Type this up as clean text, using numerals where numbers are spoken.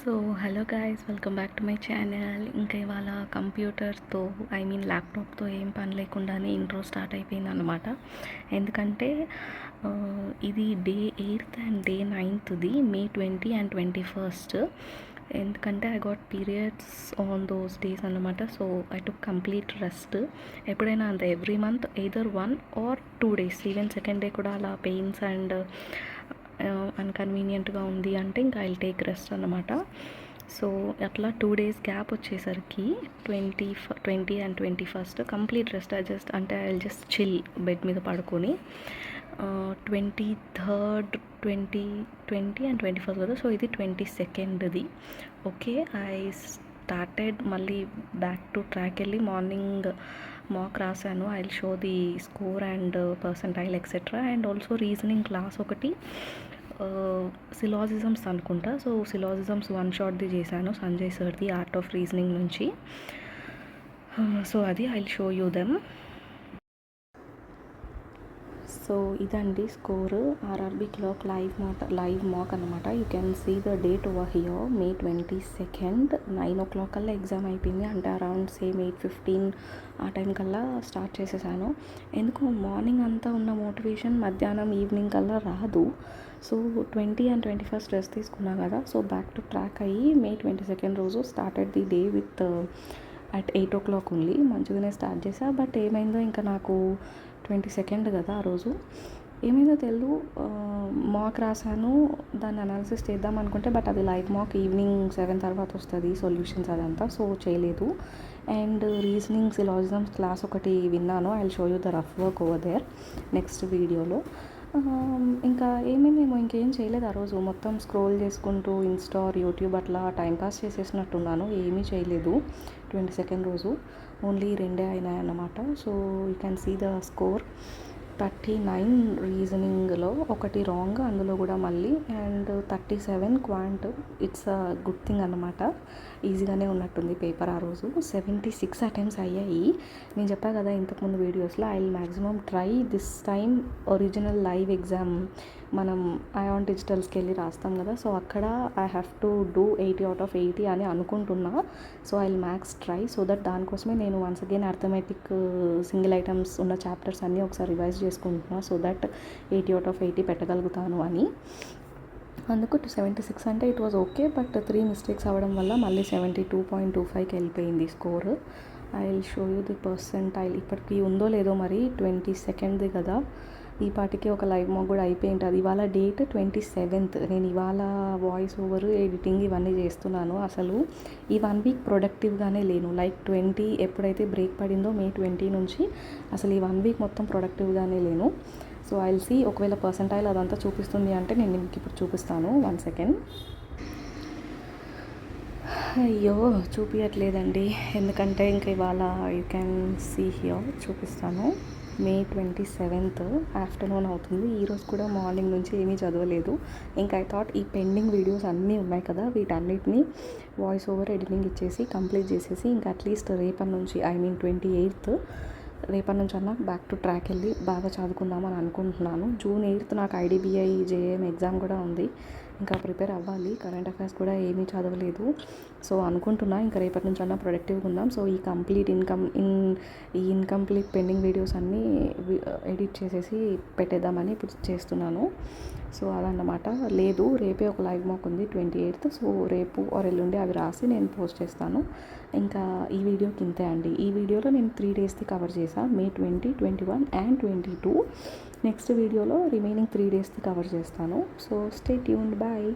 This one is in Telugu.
So hello guys, welcome back to my channel. ఇంకా ఇవాళ కంప్యూటర్తో ల్యాప్టాప్తో ఏం పని లేకుండానే ఇంట్రో స్టార్ట్ అయిపోయింది అనమాట. ఎందుకంటే ఇది డే 8th అండ్ డే 9thది, May 20 and 21st. ఎందుకంటే I got periods on those days అనమాట. So I took complete rest. ఎప్పుడైనా అంతే, every month either 1 or 2 days, even second day కూడా అలా పెయిన్స్ అండ్ అన్కన్వీనియంట్గా ఉంది అంటే ఇంకా ఐ టేక్ రెస్ట్ అనమాట. సో అట్లా 2 days గ్యాప్ వచ్చేసరికి 20 and 21st complete rest. I just chill bed మీద పడుకొని 23rd 20 and 21st కదా. సో ఇది 22ndది. ఓకే, ఐ స్టార్టెడ్ మళ్ళీ బ్యాక్ టు ట్రాక్ వెళ్ళి మార్నింగ్ మాక్ రాశాను. I will show the score and percentile etcetera. And also reasoning class ఒకటి, సిలాజిజమ్స్ అనుకుంటా. సో సిలాజిజమ్స్ 1 షాట్ది చేశాను, సంజయ్ సార్ది, ఆర్ట్ ఆఫ్ రీజనింగ్ నుంచి. సో అది I will show you them. So ఇదండి score. RRB clerk live mock అనమాట. You can see the date over here, May 22nd. 9 o'clock కల్లా ఎగ్జామ్ అయిపోయింది. అంటే అరౌండ్ సేమ్ 8:15 ఆ టైం కల్లా స్టార్ట్ చేసేసాను. ఎందుకు మార్నింగ్ అంతా ఉన్న మోటివేషన్ మధ్యాహ్నం ఈవినింగ్ కల్లా రాదు. సో 20 and 21st రెస్ట్ తీసుకున్నా కదా. సో బ్యాక్ టు ట్రాక్ అయ్యి May 22nd రోజు started the day with at 8 o'clock only. మంచిగానే స్టార్ట్ చేసా. బట్ ఏమైందో ఇంకా నాకు 22nd కదా ఆ రోజు, ఏమైందో తెలియదు. మాక్ రాశాను, దాన్ని అనాలిసిస్ చేద్దాం అనుకుంటే బట్ అది లైవ్ మాక్ ఈవినింగ్ 7 తర్వాత వస్తుంది సొల్యూషన్స్ అదంతా. సో చేయలేదు. అండ్ రీజనింగ్ సిలాజిజమ్స్ క్లాస్ ఒకటి విన్నాను. I will show you the rough work over there next వీడియోలో. ఇంకా ఏమేమేమో ఇంకేం చేయలేదు ఆ రోజు. మొత్తం స్క్రోల్ చేసుకుంటూ ఇన్స్టా ఆర్ యూట్యూబ్ అట్లా టైంపాస్ చేసేసినట్టున్నాను. ఏమీ చేయలేదు 22nd రోజు. ఓన్లీ 2 అయినాయి అన్నమాట. So you can see the score. 39 రీజనింగ్లో ఒకటి రాంగ్, అందులో కూడా మళ్ళీ. And 37 quant. It's a good thing అన్నమాట. ఈజీగానే ఉన్నట్టుంది పేపర్ ఆ రోజు. 76 అటెంప్ట్స్ అయ్యాయి. నేను చెప్పా కదా ఇంతకుముందు వీడియోస్లో, I will maximum try this time original live exam మనం ఐఆన్ డిజిటల్స్కి వెళ్ళి రాస్తాం కదా. సో అక్కడ I have to do 80 out of 80 అని అనుకుంటున్నా. So I will max try. So that దానికోసమే నేను once again arithmetic single items ఉన్న చాప్టర్స్ అన్నీ ఒకసారి రివైజ్ చేసుకుంటున్నా. సో దట్ 80 out of 80 పెట్టగలుగుతాను అని. అందుకు 76 అంటే it was okay. But 3 mistakes అవ్వడం వల్ల మళ్ళీ 72.25కి వెళ్ళిపోయింది score. I will show you the percentile. ఇప్పటికి ఉందో లేదో మరి, 22ndది కదా. ఈ పాటికి ఒక లైవ్ మాక్ కూడా అయిపోయి ఉంటుంది. ఇవాళ డేట్ 27th. నేను ఇవాళ వాయిస్ ఓవర్, ఎడిటింగ్ ఇవన్నీ చేస్తున్నాను. అసలు ఈ 1 week ప్రొడక్టివ్గానే లేను. లైక్ 20 ఎప్పుడైతే బ్రేక్ పడిందో May 20 నుంచి అసలు ఈ 1 week మొత్తం ప్రొడక్టివ్గానే లేను. సో ఐ విల్ సీ, ఒకవేళ పర్సెంటైల్ అదంతా చూపిస్తుంది అంటే నేను మీకు ఇప్పుడు చూపిస్తాను. 1 second. అయ్యో చూపించట్లేదండి, ఎందుకంటే ఇంకా ఇవాళ యూ క్యాన్ సీ హియర్ చూపిస్తాను. May 27th ఆఫ్టర్నూన్ అవుతుంది. ఈరోజు కూడా మార్నింగ్ నుంచి ఏమీ చదవలేదు. ఇంకా ఐ థాట్ ఈ పెండింగ్ వీడియోస్ అన్నీ ఉన్నాయి కదా, వీటన్నిటిని వాయిస్ ఓవర్ ఎడిటింగ్ ఇచ్చేసి కంప్లీట్ చేసేసి ఇంకా అట్లీస్ట్ రేపటి నుంచి 28th రేపటి నుంచి అన్నా బ్యాక్ టు ట్రాక్ వెళ్ళి బాగా చదువుకుందామని అనుకుంటున్నాను. June 8th నాకు IDBI JM ఎగ్జామ్ కూడా ఉంది. ఇంకా ప్రిపేర్ అవ్వాలి. కరెంట్ అఫైర్స్ కూడా ఏమీ చదవలేదు. సో అనుకుంటున్నా ఇంకా రేపటి నుంచి అన్నా ప్రొడక్టివ్గా ఉందాం. సో ఈ ఇన్కంప్లీట్ పెండింగ్ వీడియోస్ అన్నీ ఎడిట్ చేసేసి పెట్టేద్దామని ఇప్పుడు చేస్తున్నాను. సో అదన్నమాట. లేదు, రేపే ఒక లైవ్ మాక్ ఉంది 28th. సో రేపు ఆర్ ఎల్లుండి అవి రాసి నేను పోస్ట్ చేస్తాను. ఇంకా ఈ వీడియోకి ఇంతే అండి. ఈ వీడియోలో నేను 3 daysది కవర్ చేశాను, May 20, 21 and 22. నెక్స్ట్ వీడియోలో రిమైనింగ్ 3 daysది కవర్ చేస్తాను. So stay tuned. బాయ్.